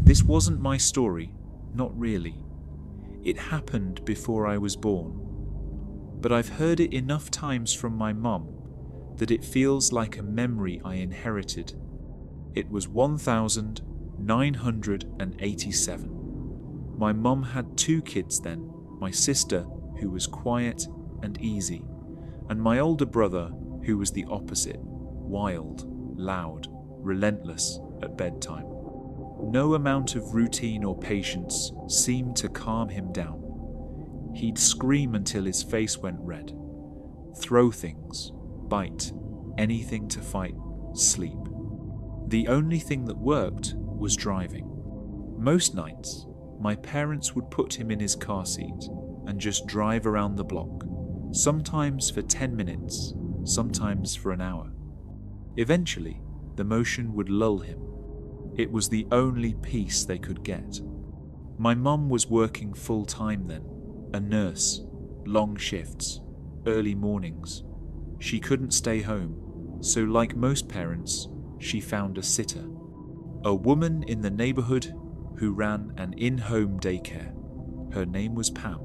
This wasn't my story, not really. It happened before I was born. But I've heard it enough times from my mum that it feels like a memory I inherited. It was 1987. My mum had 2 kids then, my sister, who was quiet and easy, and my older brother, who was the opposite, wild, loud, relentless at bedtime. No amount of routine or patience seemed to calm him down. He'd scream until his face went red, throw things, bite, anything to fight, sleep. The only thing that worked was driving. Most nights, my parents would put him in his car seat and just drive around the block, sometimes for 10 minutes, sometimes for an hour. Eventually, the motion would lull him. It was the only peace they could get. My mum was working full-time then, a nurse, long shifts, early mornings. She couldn't stay home, so like most parents, she found a sitter. A woman in the neighborhood who ran an in-home daycare. Her name was Pam.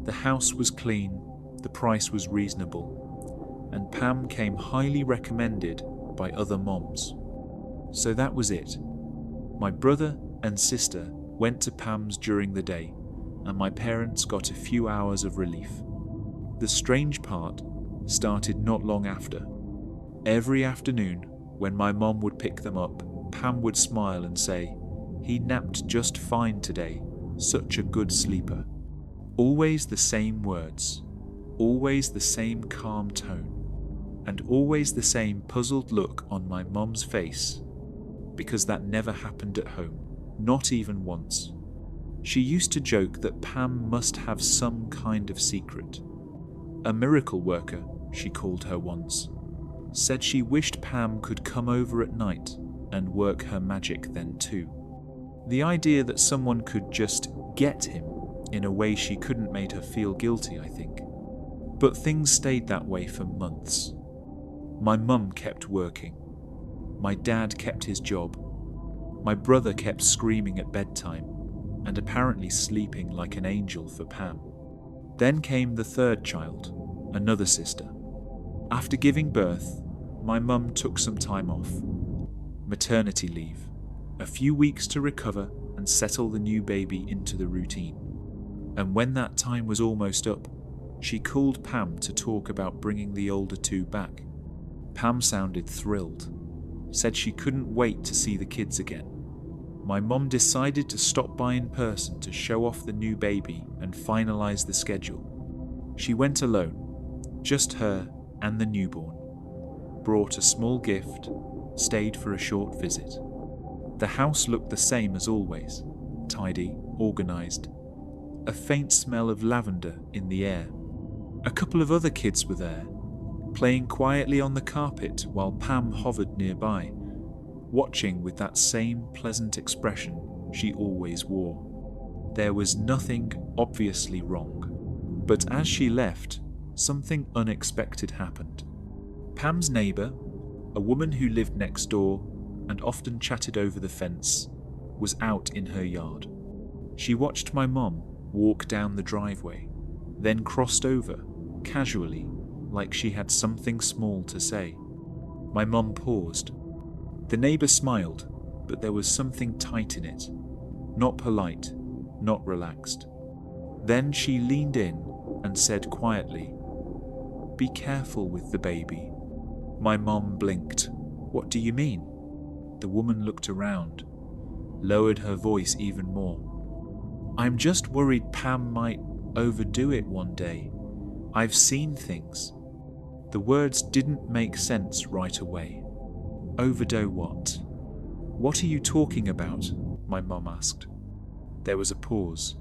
The house was clean, the price was reasonable, and Pam came highly recommended by other moms. So that was it. My brother and sister went to Pam's during the day, and my parents got a few hours of relief. The strange part started not long after. Every afternoon, when my mom would pick them up, Pam would smile and say, "He napped just fine today, such a good sleeper." Always the same words, always the same calm tone, and always the same puzzled look on my mom's face, because that never happened at home, not even once. She used to joke that Pam must have some kind of secret. A miracle worker, she called her once, said she wished Pam could come over at night and work her magic then too. The idea that someone could just get him in a way she couldn't made her feel guilty, I think. But things stayed that way for months. My mum kept working. My dad kept his job. My brother kept screaming at bedtime and apparently sleeping like an angel for Pam. Then came the 3rd child, another sister. After giving birth, my mum took some time off. Maternity leave. A few weeks to recover and settle the new baby into the routine. And when that time was almost up, she called Pam to talk about bringing the older 2 back. Pam sounded thrilled, said she couldn't wait to see the kids again. My mum decided to stop by in person to show off the new baby and finalise the schedule. She went alone, just her and the newborn, brought a small gift, stayed for a short visit. The house looked the same as always, tidy, organised, a faint smell of lavender in the air. A couple of other kids were there, playing quietly on the carpet while Pam hovered nearby, watching with that same pleasant expression she always wore. There was nothing obviously wrong, but as she left, something unexpected happened. Pam's neighbour, a woman who lived next door and often chatted over the fence, was out in her yard. She watched my mum walk down the driveway, then crossed over, casually, like she had something small to say. My mum paused. The neighbour smiled, but there was something tight in it, not polite, not relaxed. Then she leaned in and said quietly, "Be careful with the baby." My mum blinked. "What do you mean?" The woman looked around, lowered her voice even more. "I'm just worried Pam might overdo it one day. I've seen things." The words didn't make sense right away. "Overdo what? What are you talking about?" my mum asked. There was a pause.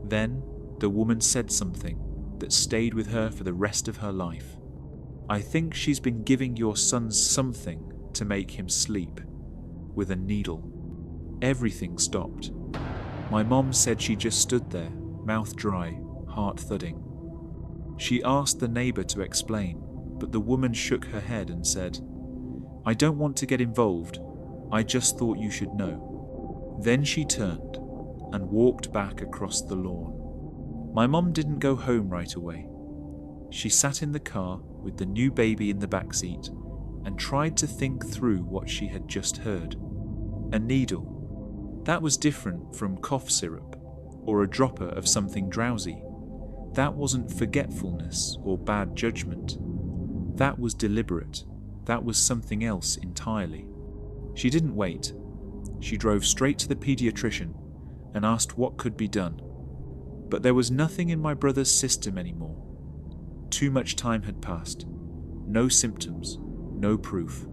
Then the woman said something that stayed with her for the rest of her life. "I think she's been giving your son something to make him sleep, with a needle." Everything stopped. My mom said she just stood there, mouth dry, heart thudding. She asked the neighbour to explain, but the woman shook her head and said, "I don't want to get involved. I just thought you should know." Then she turned and walked back across the lawn. My mum didn't go home right away. She sat in the car with the new baby in the back seat and tried to think through what she had just heard. A needle. That was different from cough syrup or a dropper of something drowsy. That wasn't forgetfulness or bad judgment. That was deliberate. That was something else entirely. She didn't wait. She drove straight to the pediatrician and asked what could be done. But there was nothing in my brother's system anymore. Too much time had passed. No symptoms, no proof.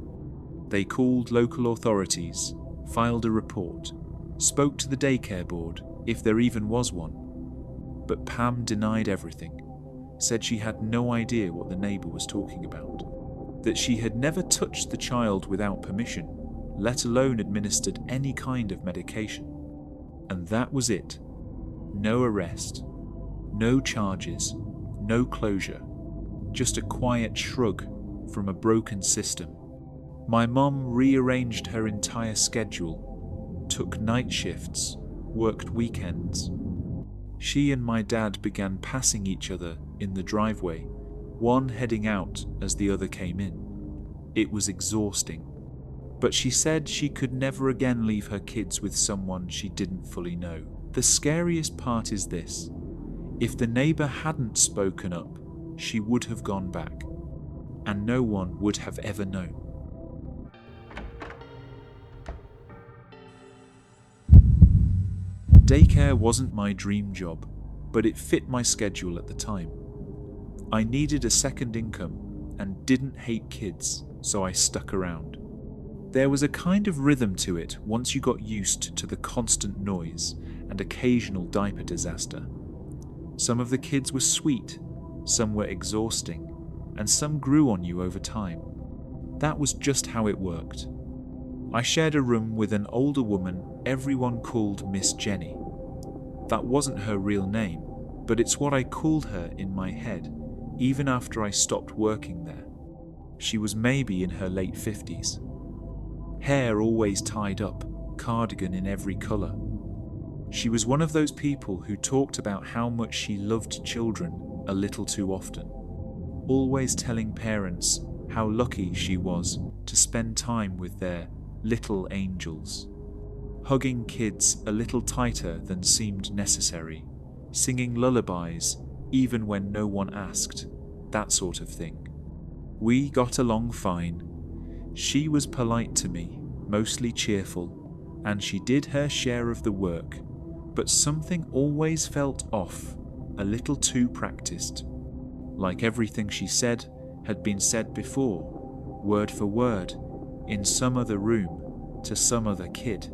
They called local authorities, filed a report, spoke to the daycare board, if there even was one. But Pam denied everything, said she had no idea what the neighbour was talking about, that she had never touched the child without permission, let alone administered any kind of medication. And that was it. No arrest, no charges, no closure, just a quiet shrug from a broken system. My mum rearranged her entire schedule, took night shifts, worked weekends. She and my dad began passing each other in the driveway, one heading out as the other came in. It was exhausting. But she said she could never again leave her kids with someone she didn't fully know. The scariest part is this. If the neighbour hadn't spoken up, she would have gone back, and no one would have ever known. Daycare wasn't my dream job, but it fit my schedule at the time. I needed a second income and didn't hate kids, so I stuck around. There was a kind of rhythm to it once you got used to the constant noise and occasional diaper disaster. Some of the kids were sweet, some were exhausting, and some grew on you over time. That was just how it worked. I shared a room with an older woman everyone called Miss Jenny. That wasn't her real name, but it's what I called her in my head, even after I stopped working there. She was maybe in her late 50s. Hair always tied up, cardigan in every colour. She was one of those people who talked about how much she loved children a little too often, always telling parents how lucky she was to spend time with their little angels, hugging kids a little tighter than seemed necessary, singing lullabies even when no one asked, that sort of thing. We got along fine. She was polite to me, mostly cheerful, and she did her share of the work, but something always felt off, a little too practiced. Like everything she said had been said before, word for word, in some other room, to some other kid.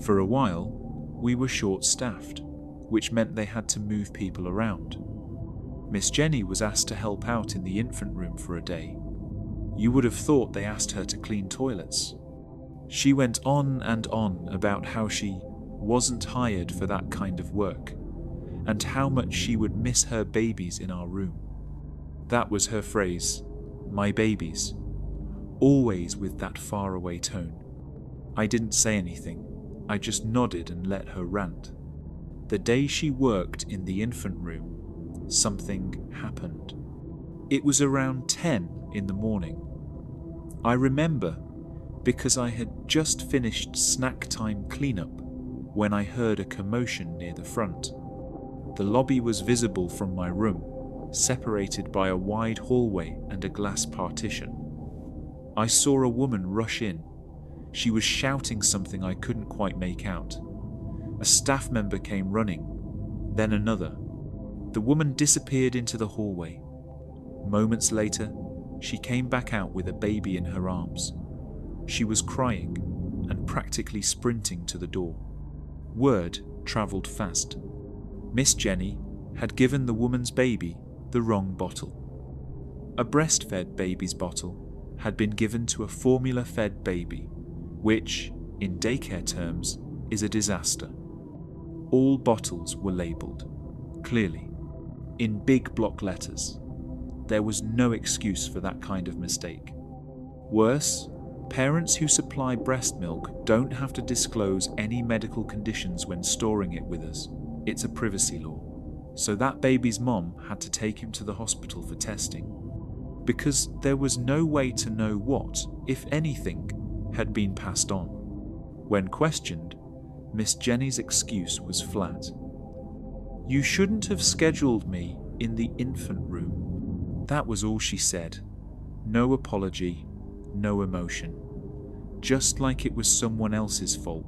For a while, we were short-staffed, which meant they had to move people around. Miss Jenny was asked to help out in the infant room for a day. You would have thought they asked her to clean toilets. She went on and on about how she wasn't hired for that kind of work, and how much she would miss her babies in our room. That was her phrase, my babies, always with that faraway tone. I didn't say anything, I just nodded and let her rant. The day she worked in the infant room, something happened. It was around 10 in the morning. I remember because I had just finished snack time cleanup when I heard a commotion near the front. The lobby was visible from my room, separated by a wide hallway and a glass partition. I saw a woman rush in. She was shouting something I couldn't quite make out. A staff member came running, then another. The woman disappeared into the hallway. Moments later, she came back out with a baby in her arms. She was crying and practically sprinting to the door. Word travelled fast. Miss Jenny had given the woman's baby the wrong bottle. A breastfed baby's bottle had been given to a formula-fed baby, which, in daycare terms, is a disaster. All bottles were labelled, clearly, in big block letters. There was no excuse for that kind of mistake. Worse, Parents who supply breast milk don't have to disclose any medical conditions when storing it with us. It's a privacy law. So that baby's mom had to take him to the hospital for testing, because there was no way to know what, if anything, had been passed on. When questioned, Miss Jenny's excuse was flat. "You shouldn't have scheduled me in the infant room." That was all she said. No apology, no emotion. Just like it was someone else's fault.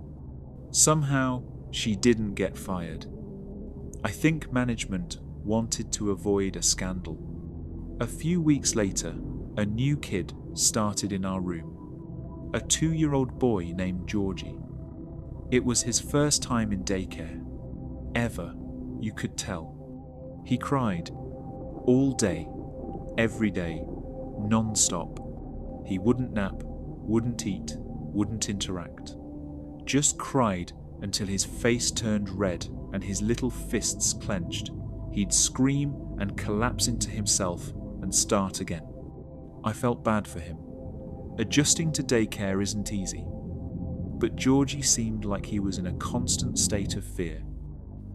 Somehow, she didn't get fired. I think management wanted to avoid a scandal. A few weeks later, a new kid started in our room. A 2-year-old boy named Georgie. It was his first time in daycare. Ever, you could tell. He cried. All day. Every day. Non-stop. He wouldn't nap, wouldn't eat, wouldn't interact. Just cried until his face turned red and his little fists clenched. He'd scream and collapse into himself and start again. I felt bad for him. Adjusting to daycare isn't easy. But Georgie seemed like he was in a constant state of fear.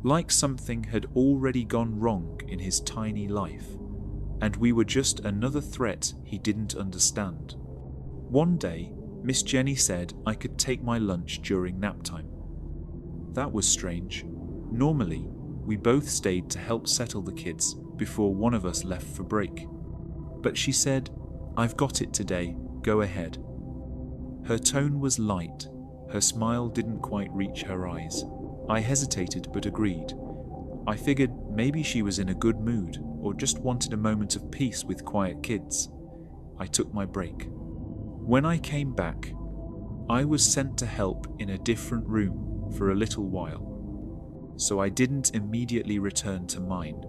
Like something had already gone wrong in his tiny life, and we were just another threat he didn't understand. One day, Miss Jenny said I could take my lunch during nap time. That was strange. Normally, we both stayed to help settle the kids before one of us left for break. But she said, "I've got it today, go ahead." Her tone was light. Her smile didn't quite reach her eyes. I hesitated but agreed. I figured maybe she was in a good mood or just wanted a moment of peace with quiet kids. I took my break. When I came back, I was sent to help in a different room for a little while, so I didn't immediately return to mine.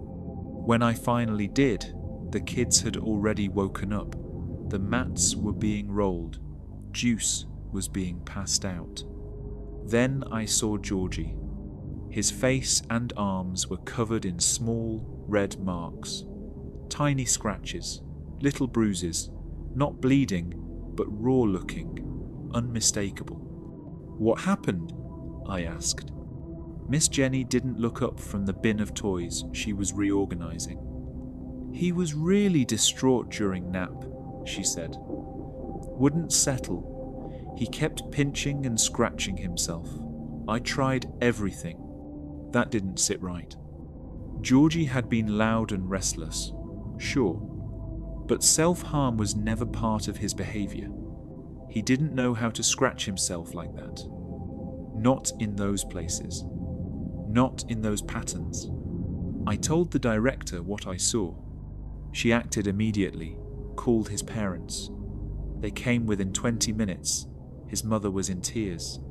When I finally did, the kids had already woken up. The mats were being rolled. Juice was being passed out. Then I saw Georgie. His face and arms were covered in small, red marks. Tiny scratches, little bruises, not bleeding, but raw-looking, unmistakable. "What happened?" I asked. Miss Jenny didn't look up from the bin of toys she was reorganizing. "He was really distraught during nap," she said. "Wouldn't settle. He kept pinching and scratching himself. I tried everything. That didn't sit right." Georgie had been loud and restless, sure, but self-harm was never part of his behavior. He didn't know how to scratch himself like that. Not in those places. Not in those patterns. I told the director what I saw. She acted immediately, called his parents. They came within 20 minutes. His mother was in tears.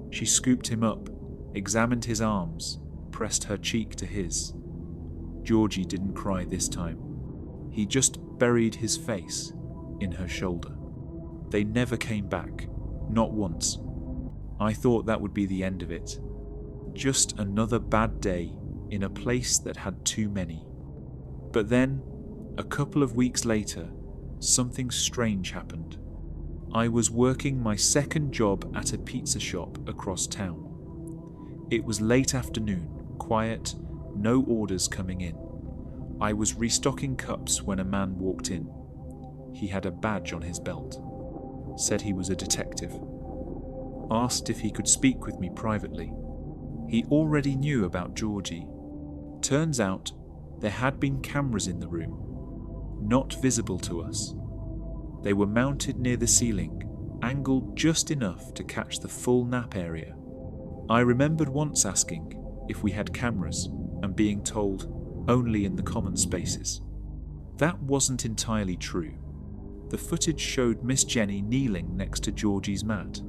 She scooped him up, examined his arms, pressed her cheek to his. Georgie didn't cry this time. He just buried his face in her shoulder. They never came back, not once. I thought that would be the end of it. Just another bad day in a place that had too many. But then, a couple of weeks later, something strange happened. I was working my second job at a pizza shop across town. It was late afternoon, quiet, no orders coming in. I was restocking cups when a man walked in. He had a badge on his belt. Said he was a detective. Asked if he could speak with me privately. He already knew about Georgie. Turns out there had been cameras in the room, not visible to us. They were mounted near the ceiling, angled just enough to catch the full nap area. I remembered once asking if we had cameras and being told only in the common spaces. That wasn't entirely true. The footage showed Miss Jenny kneeling next to Georgie's mat,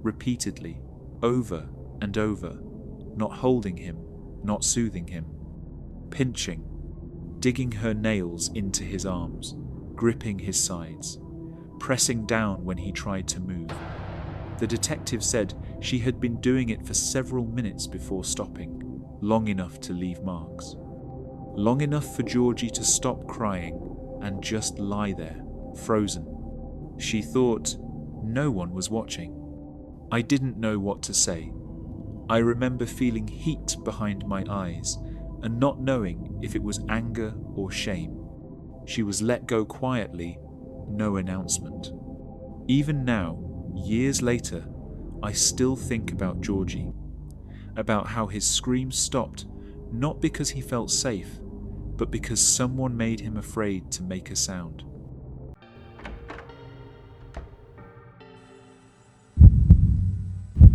repeatedly, over and over, not holding him, not soothing him, pinching, digging her nails into his arms, gripping his sides, pressing down when he tried to move. The detective said she had been doing it for several minutes before stopping, long enough to leave marks. Long enough for Georgie to stop crying and just lie there, frozen. She thought No one was watching. I didn't know what to say. I remember feeling heat behind my eyes and not knowing if it was anger or shame. She was let go quietly, no announcement. Even now, years later, I still think about Georgie, about how his screams stopped, not because he felt safe, but because someone made him afraid to make a sound.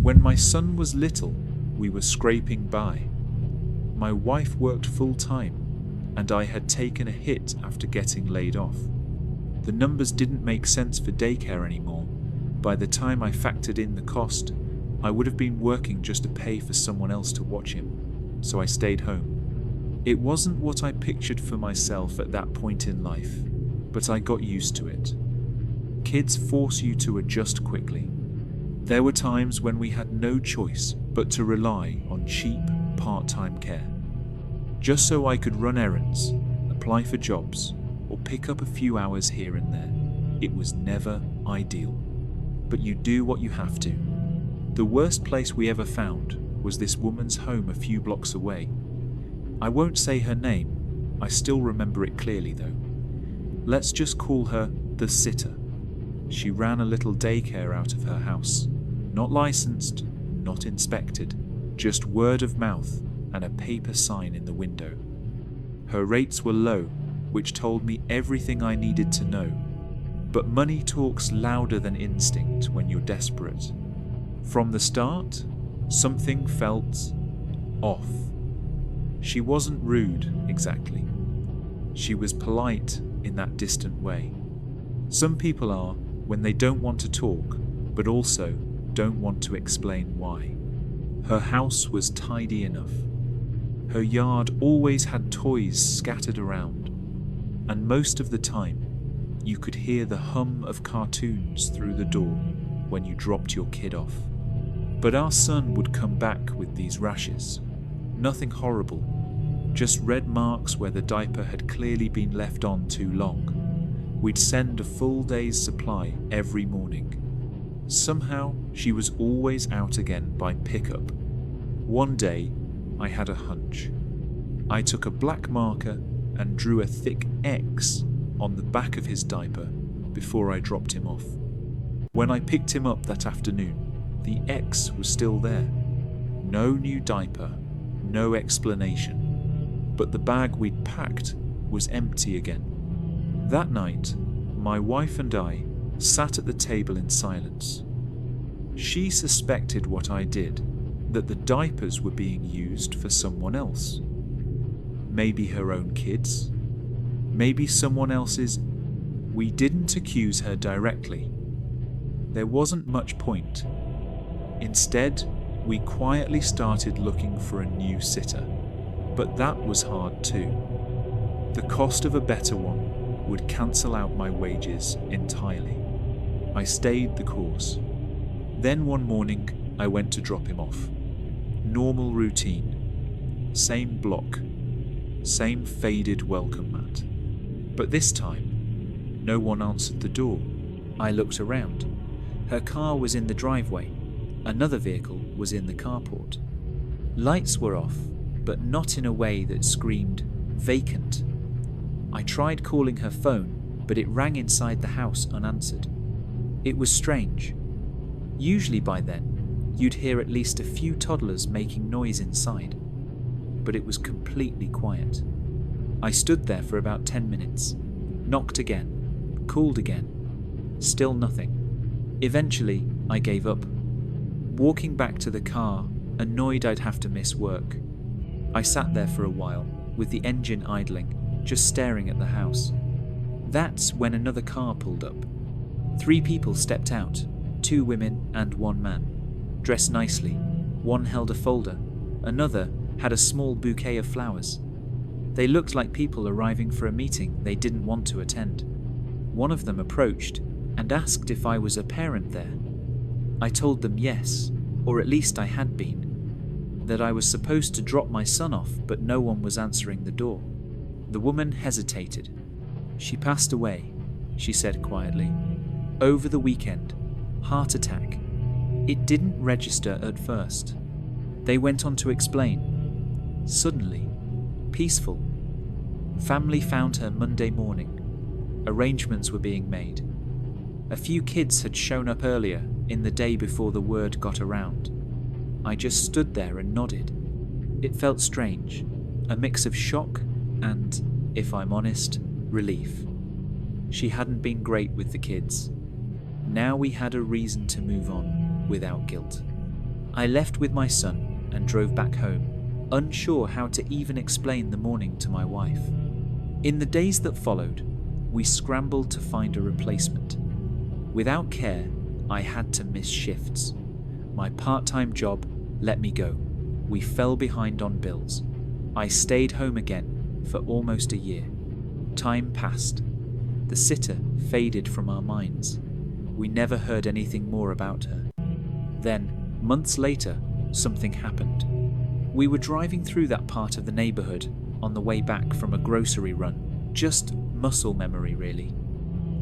When my son was little, we were scraping by. My wife worked full-time, and I had taken a hit after getting laid off. The numbers didn't make sense for daycare anymore. By the time I factored in the cost, I would have been working just to pay for someone else to watch him, so I stayed home. It wasn't what I pictured for myself at that point in life, but I got used to it. Kids force you to adjust quickly. There were times when we had no choice but to rely on cheap, part-time care. Just so I could run errands, apply for jobs, or pick up a few hours here and there. It was never ideal. But you do what you have to. The worst place we ever found was this woman's home a few blocks away. I won't say her name. I still remember it clearly though. Let's just call her the sitter. She ran a little daycare out of her house. Not licensed, not inspected, just word of mouth and a paper sign in the window. Her rates were low, which told me everything I needed to know. But money talks louder than instinct when you're desperate. From the start, something felt off. She wasn't rude, exactly. She was polite in that distant way. Some people are when they don't want to talk, but also don't want to explain why. Her house was tidy enough. Her yard always had toys scattered around, and most of the time, you could hear the hum of cartoons through the door when you dropped your kid off. But our son would come back with these rashes. Nothing horrible, just red marks where the diaper had clearly been left on too long. We'd send a full day's supply every morning. Somehow, she was always out again by pickup. One day, I had a hunch. I took a black marker and drew a thick X on the back of his diaper before I dropped him off. When I picked him up that afternoon, the X was still there. No new diaper, no explanation. But the bag we'd packed was empty again. That night, my wife and I sat at the table in silence. She suspected what I did, that the diapers were being used for someone else. Maybe her own kids. Maybe someone else's. We didn't accuse her directly. There wasn't much point. Instead, we quietly started looking for a new sitter. But that was hard too. The cost of a better one would cancel out my wages entirely. I stayed the course. Then one morning, I went to drop him off. Normal routine. Same block. Same faded welcome mat. But this time, no one answered the door. I looked around. Her car was in the driveway. Another vehicle was in the carport. Lights were off, but not in a way that screamed vacant. I tried calling her phone, but it rang inside the house unanswered. It was strange. Usually by then, you'd hear at least a few toddlers making noise inside, but it was completely quiet. I stood there for about 10 minutes, knocked again, called again, still nothing. Eventually, I gave up. Walking back to the car, annoyed I'd have to miss work. I sat there for a while, with the engine idling, just staring at the house. That's when another car pulled up. 3 people stepped out, 2 women and 1 man, dressed nicely. One held a folder, another had a small bouquet of flowers. They looked like people arriving for a meeting they didn't want to attend. One of them approached and asked if I was a parent there. I told them yes, or at least I had been, that I was supposed to drop my son off, but no one was answering the door. The woman hesitated. "She passed away," she said quietly, "over the weekend. heart attack. It didn't register at first. They went on to explain. Suddenly, peaceful. Family found her Monday morning. Arrangements were being made. A few kids had shown up earlier in the day before the word got around. I just stood there and nodded. It felt strange, a mix of shock and, if I'm honest, relief. She hadn't been great with the kids. Now we had a reason to move on without guilt. I left with my son and drove back home, unsure how to even explain the morning to my wife. In the days that followed, we scrambled to find a replacement. Without care, I had to miss shifts. My part-time job let me go. We fell behind on bills. I stayed home again for almost a year. Time passed. The sitter faded from our minds. We never heard anything more about her. Then, months later, something happened. We were driving through that part of the neighborhood on the way back from a grocery run. Just muscle memory, really.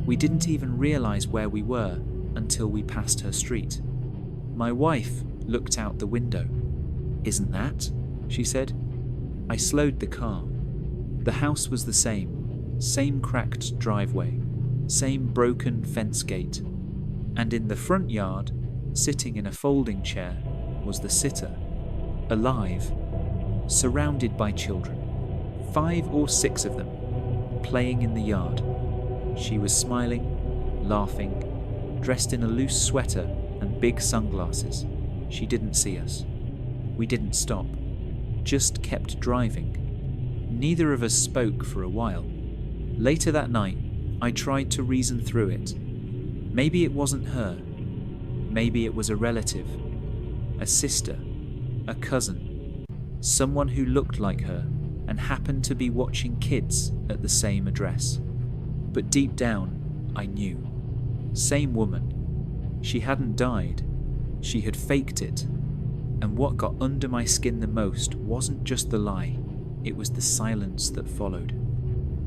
We didn't even realize where we were until we passed her street. My wife looked out the window. "Isn't that?" she said. I slowed the car. The house was the same cracked driveway, same broken fence gate. And in the front yard, sitting in a folding chair, was the sitter, alive, surrounded by children, 5 or 6 of them, playing in the yard. She was smiling, laughing, dressed in a loose sweater and big sunglasses. She didn't see us. We didn't stop, just kept driving. Neither of us spoke for a while. Later that night, I tried to reason through it. Maybe it wasn't her. Maybe it was a relative, a sister, a cousin, someone who looked like her and happened to be watching kids at the same address. But deep down, I knew. Same woman. She hadn't died. She had faked it. And what got under my skin the most wasn't just the lie, it was the silence that followed.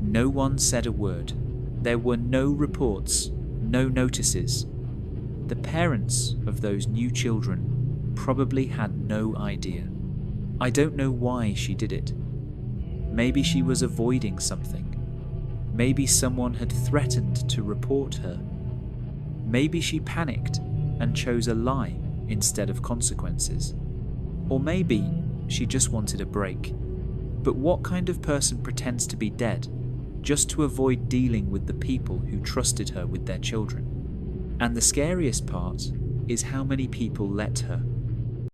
No one said a word. There were no reports, no notices. The parents of those new children probably had no idea. I don't know why she did it. Maybe she was avoiding something. Maybe someone had threatened to report her. Maybe she panicked and chose a lie instead of consequences. Or maybe she just wanted a break. But what kind of person pretends to be dead just to avoid dealing with the people who trusted her with their children? And the scariest part is how many people let her.